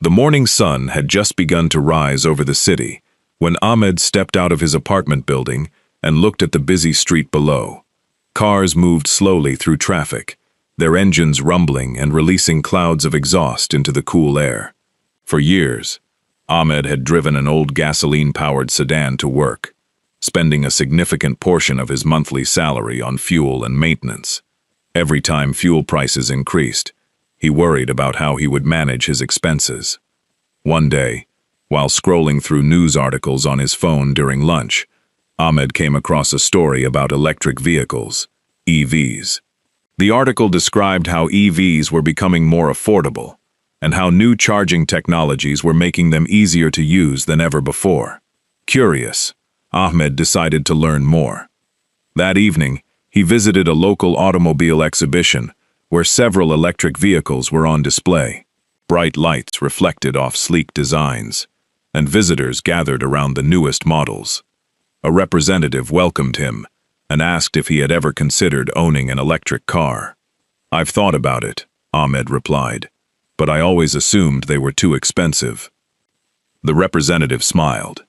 The morning sun had just begun to rise over the city when Ahmed stepped out of his apartment building and looked at the busy street below. Cars moved slowly through traffic, their engines rumbling and releasing clouds of exhaust into the cool air. For years, Ahmed had driven an old gasoline-powered sedan to work, spending a significant portion of his monthly salary on fuel and maintenance. Every time fuel prices increased, he worried about how he would manage his expenses. One day, while scrolling through news articles on his phone during lunch, Ahmed came across a story about electric vehicles, EVs. The article described how EVs were becoming more affordable and how new charging technologies were making them easier to use than ever before. Curious, Ahmed decided to learn more. That evening, he visited a local automobile exhibition where several electric vehicles were on display. Bright lights reflected off sleek designs, and visitors gathered around the newest models. A representative welcomed him and asked if he had ever considered owning an electric car. "I've thought about it," Ahmed replied, "but I always assumed they were too expensive." The representative smiled.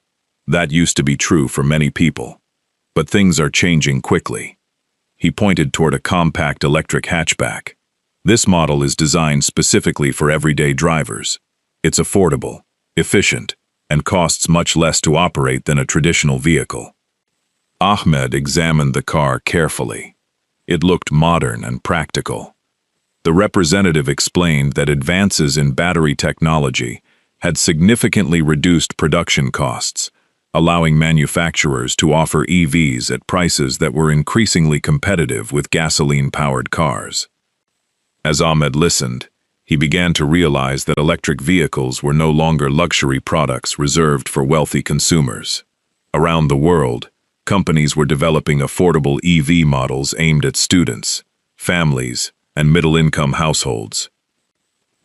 That used to be true for many people, but things are changing quickly. He pointed toward a compact electric hatchback. This model is designed specifically for everyday drivers. It's affordable, efficient, and costs much less to operate than a traditional vehicle. Ahmed examined the car carefully. It looked modern and practical. The representative explained that advances in battery technology had significantly reduced production costs, allowing manufacturers to offer EVs at prices that were increasingly competitive with gasoline-powered cars. As Ahmed listened, he began to realize that electric vehicles were no longer luxury products reserved for wealthy consumers. Around the world, companies were developing affordable EV models aimed at students, families, and middle-income households.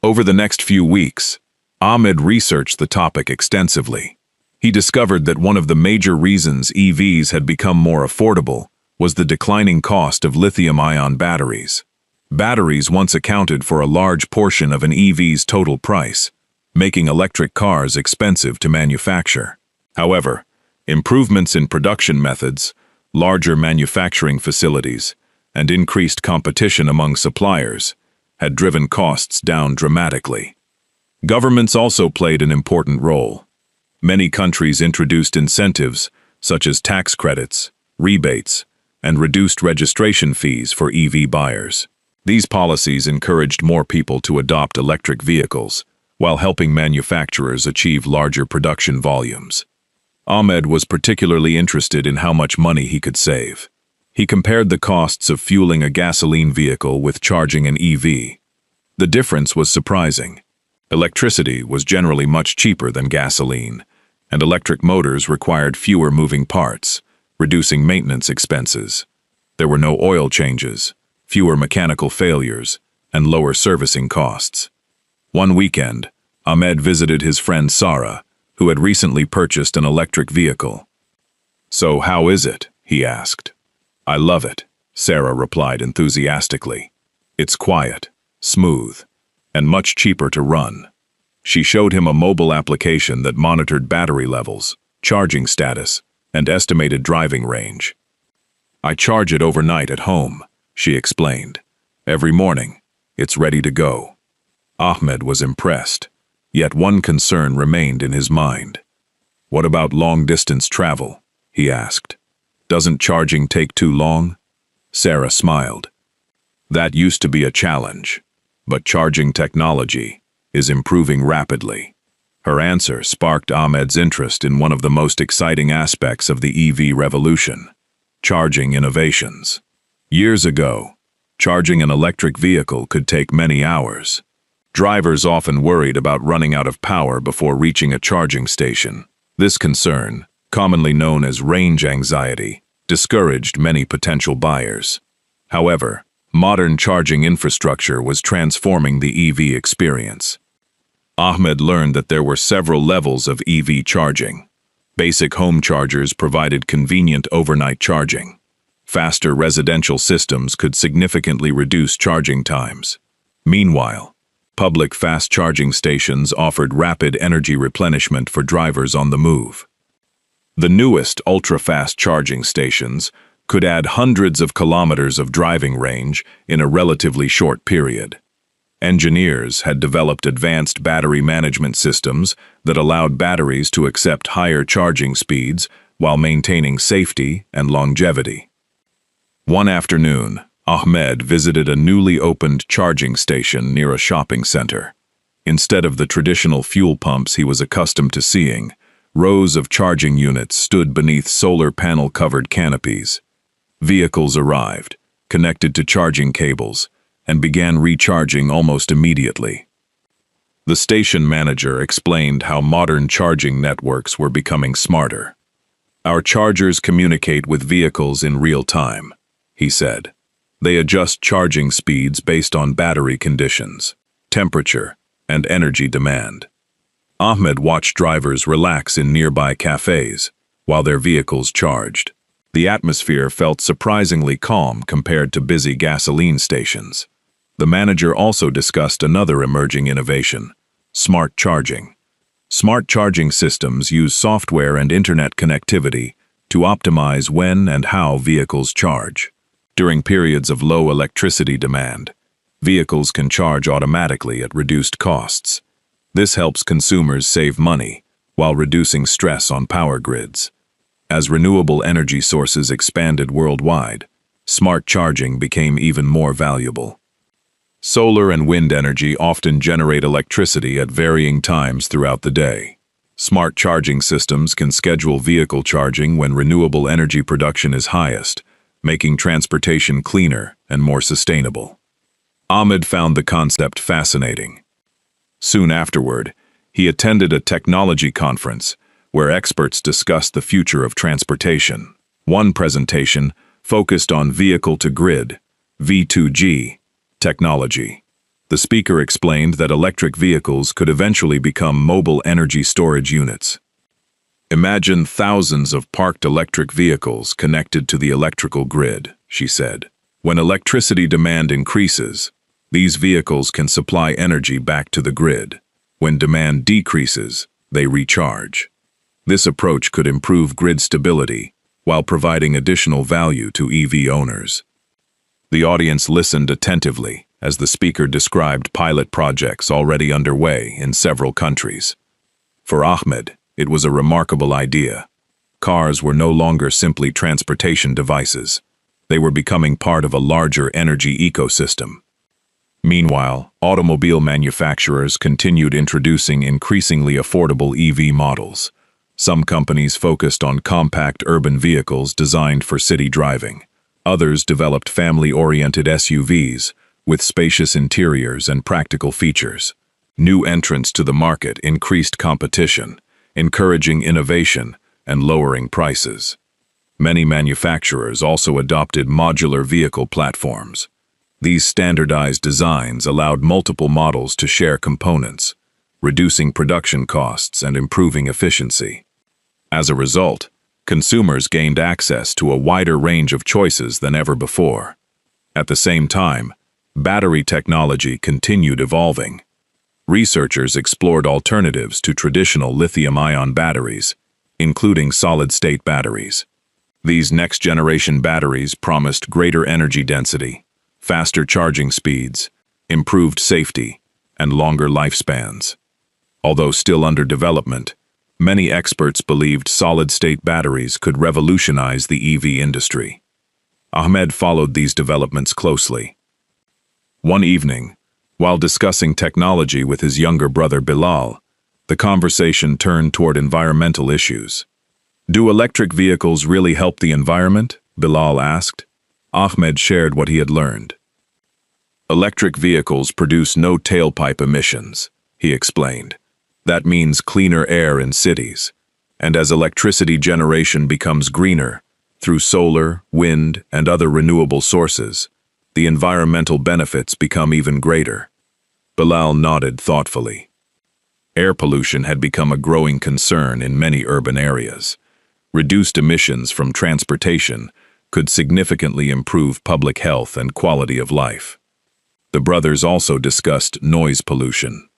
Over the next few weeks, Ahmed researched the topic extensively. He discovered that one of the major reasons EVs had become more affordable was the declining cost of lithium-ion batteries. Batteries once accounted for a large portion of an EV's total price, making electric cars expensive to manufacture. However, improvements in production methods, larger manufacturing facilities, and increased competition among suppliers had driven costs down dramatically. Governments also played an important role. Many countries introduced incentives such as tax credits, rebates, and reduced registration fees for EV buyers. These policies encouraged more people to adopt electric vehicles, while helping manufacturers achieve larger production volumes. Ahmed was particularly interested in how much money he could save. He compared the costs of fueling a gasoline vehicle with charging an EV. The difference was surprising. Electricity was generally much cheaper than gasoline, and electric motors required fewer moving parts, reducing maintenance expenses. There were no oil changes, fewer mechanical failures, and lower servicing costs. One weekend, Ahmed visited his friend Sarah, who had recently purchased an electric vehicle. "So how is it?" he asked. "I love it," Sarah replied enthusiastically. "It's quiet, smooth, and much cheaper to run." She showed him a mobile application that monitored battery levels, charging status, and estimated driving range. "I charge it overnight at home," she explained. "Every morning, it's ready to go." Ahmed was impressed, yet one concern remained in his mind. "What about long-distance travel?" he asked. "Doesn't charging take too long?" Sarah smiled. "That used to be a challenge, but charging technology is improving rapidly." Her answer sparked Ahmed's interest in one of the most exciting aspects of the EV revolution: charging innovations. Years ago, charging an electric vehicle could take many hours. Drivers often worried about running out of power before reaching a charging station. This concern, commonly known as range anxiety, discouraged many potential buyers. However, modern charging infrastructure was transforming the EV experience. Ahmed learned that there were several levels of EV charging. Basic home chargers provided convenient overnight charging. Faster residential systems could significantly reduce charging times. Meanwhile, public fast charging stations offered rapid energy replenishment for drivers on the move. The newest ultra-fast charging stations could add hundreds of kilometers of driving range in a relatively short period. Engineers had developed advanced battery management systems that allowed batteries to accept higher charging speeds while maintaining safety and longevity. One afternoon, Ahmed visited a newly opened charging station near a shopping center. Instead of the traditional fuel pumps he was accustomed to seeing, rows of charging units stood beneath solar panel-covered canopies. Vehicles arrived, connected to charging cables, and began recharging almost immediately. The station manager explained how modern charging networks were becoming smarter. "Our chargers communicate with vehicles in real time," he said. "They adjust charging speeds based on battery conditions, temperature, and energy demand." Ahmed watched drivers relax in nearby cafes while their vehicles charged. The atmosphere felt surprisingly calm compared to busy gasoline stations. The manager also discussed another emerging innovation: smart charging. Smart charging systems use software and internet connectivity to optimize when and how vehicles charge. During periods of low electricity demand, vehicles can charge automatically at reduced costs. This helps consumers save money while reducing stress on power grids. As renewable energy sources expanded worldwide, smart charging became even more valuable. Solar and wind energy often generate electricity at varying times throughout the day. Smart charging systems can schedule vehicle charging when renewable energy production is highest, making transportation cleaner and more sustainable. Ahmed found the concept fascinating. Soon afterward, he attended a technology conference where experts discussed the future of transportation. One presentation focused on vehicle-to-grid (V2G) technology. The speaker explained that electric vehicles could eventually become mobile energy storage units. "Imagine thousands of parked electric vehicles connected to the electrical grid," she said. "When electricity demand increases, these vehicles can supply energy back to the grid. When demand decreases, they recharge. This approach could improve grid stability while providing additional value to EV owners." The audience listened attentively as the speaker described pilot projects already underway in several countries. For Ahmed, it was a remarkable idea. Cars were no longer simply transportation devices. They were becoming part of a larger energy ecosystem. Meanwhile, automobile manufacturers continued introducing increasingly affordable EV models. Some companies focused on compact urban vehicles designed for city driving. Others developed family-oriented SUVs with spacious interiors and practical features. New entrants to the market increased competition, encouraging innovation and lowering prices. Many manufacturers also adopted modular vehicle platforms. These standardized designs allowed multiple models to share components, reducing production costs and improving efficiency. As a result, consumers gained access to a wider range of choices than ever before. At the same time, battery technology continued evolving. Researchers explored alternatives to traditional lithium-ion batteries, including solid-state batteries. These next-generation batteries promised greater energy density, faster charging speeds, improved safety, and longer lifespans. Although still under development, many experts believed solid-state batteries could revolutionize the EV industry. Ahmed followed these developments closely. One evening, while discussing technology with his younger brother Bilal, the conversation turned toward environmental issues. "Do electric vehicles really help the environment?" Bilal asked. Ahmed shared what he had learned. "Electric vehicles produce no tailpipe emissions," he explained. "That means cleaner air in cities. And as electricity generation becomes greener, through solar, wind, and other renewable sources, the environmental benefits become even greater." Bilal nodded thoughtfully. Air pollution had become a growing concern in many urban areas. Reduced emissions from transportation could significantly improve public health and quality of life. The brothers also discussed noise pollution.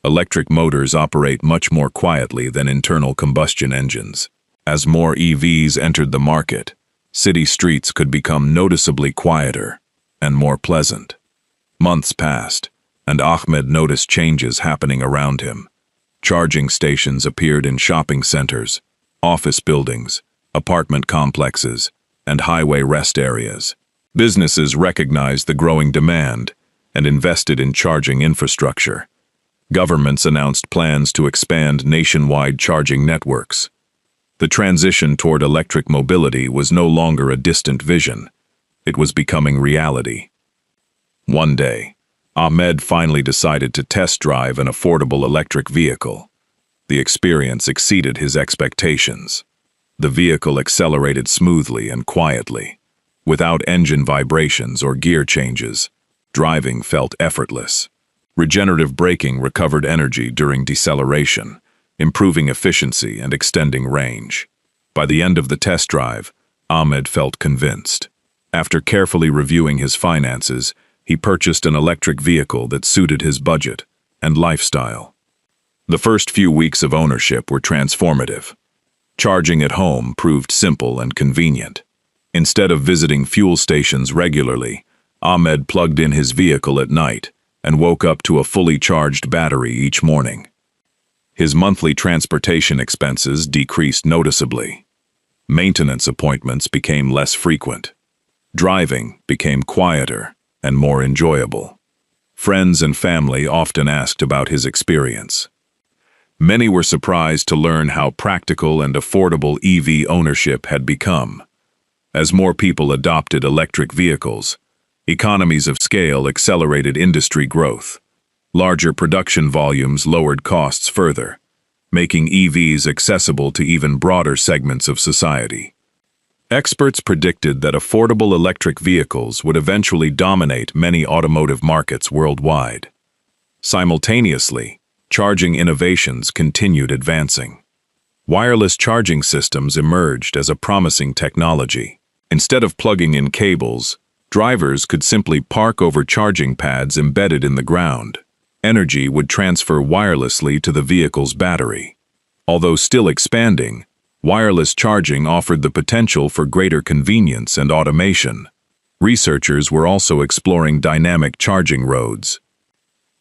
Electric motors operate much more quietly than internal combustion engines. As more EVs entered the market, city streets could become noticeably quieter and more pleasant. Months passed, and Ahmed noticed changes happening around him. Charging stations appeared in shopping centers, office buildings, apartment complexes, and highway rest areas. Businesses recognized the growing demand and invested in charging infrastructure. Governments announced plans to expand nationwide charging networks. The transition toward electric mobility was no longer a distant vision. It was becoming reality. One day, Ahmed finally decided to test drive an affordable electric vehicle. The experience exceeded his expectations. The vehicle accelerated smoothly and quietly. Without engine vibrations or gear changes, driving felt effortless. Regenerative braking recovered energy during deceleration, improving efficiency and extending range. By the end of the test drive, Ahmed felt convinced. After carefully reviewing his finances, he purchased an electric vehicle that suited his budget and lifestyle. The first few weeks of ownership were transformative. Charging at home proved simple and convenient. Instead of visiting fuel stations regularly, Ahmed plugged in his vehicle at night and woke up to a fully charged battery each morning. His monthly transportation expenses decreased noticeably. Maintenance appointments became less frequent. Driving became quieter and more enjoyable. Friends and family often asked about his experience. Many were surprised to learn how practical and affordable EV ownership had become. As more people adopted electric vehicles, economies of scale accelerated industry growth. Larger production volumes lowered costs further, making EVs accessible to even broader segments of society. Experts predicted that affordable electric vehicles would eventually dominate many automotive markets worldwide. Simultaneously, charging innovations continued advancing. Wireless charging systems emerged as a promising technology. Instead of plugging in cables, drivers could simply park over charging pads embedded in the ground. Energy would transfer wirelessly to the vehicle's battery. Although still expanding, wireless charging offered the potential for greater convenience and automation. Researchers were also exploring dynamic charging roads.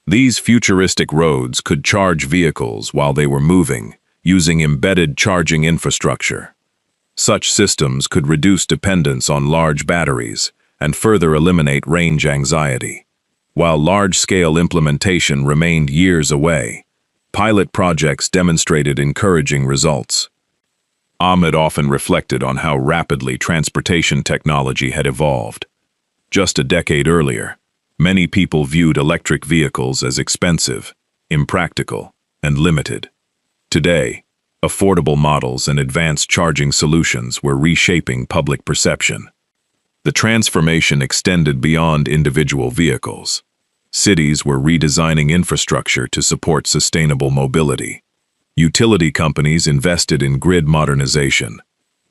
These futuristic roads could charge vehicles while they were moving, using embedded charging infrastructure. Such systems could reduce dependence on large batteries and further eliminate range anxiety. While large-scale implementation remained years away, pilot projects demonstrated encouraging results. Ahmed often reflected on how rapidly transportation technology had evolved. Just a decade earlier, many people viewed electric vehicles as expensive, impractical, and limited. Today, affordable models and advanced charging solutions were reshaping public perception. The transformation extended beyond individual vehicles. Cities were redesigning infrastructure to support sustainable mobility. Utility companies invested in grid modernization.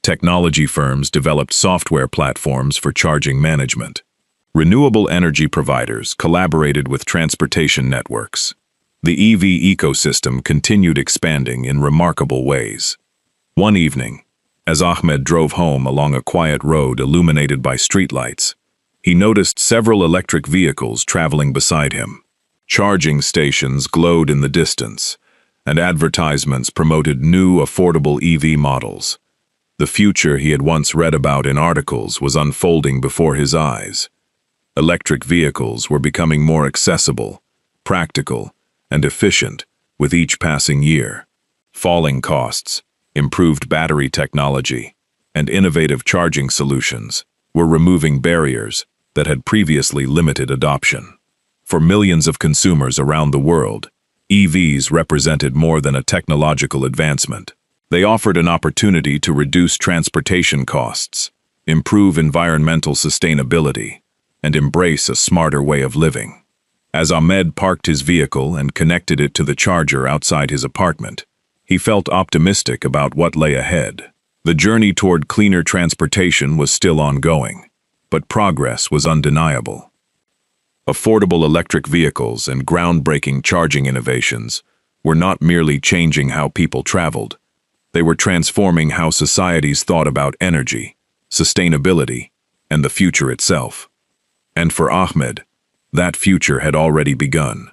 Technology firms developed software platforms for charging management. Renewable energy providers collaborated with transportation networks. The EV ecosystem continued expanding in remarkable ways. One evening, as Ahmed drove home along a quiet road illuminated by streetlights, he noticed several electric vehicles traveling beside him. Charging stations glowed in the distance, and advertisements promoted new, affordable EV models. The future he had once read about in articles was unfolding before his eyes. Electric vehicles were becoming more accessible, practical, and efficient with each passing year. Falling costs, improved battery technology, and innovative charging solutions were removing barriers that had previously limited adoption. For millions of consumers around the world, EVs represented more than a technological advancement. They offered an opportunity to reduce transportation costs, improve environmental sustainability, and embrace a smarter way of living. As Ahmed parked his vehicle and connected it to the charger outside his apartment, he felt optimistic about what lay ahead. The journey toward cleaner transportation was still ongoing, but progress was undeniable. Affordable electric vehicles and groundbreaking charging innovations were not merely changing how people traveled. They were transforming how societies thought about energy, sustainability, and the future itself. And for Ahmed, that future had already begun.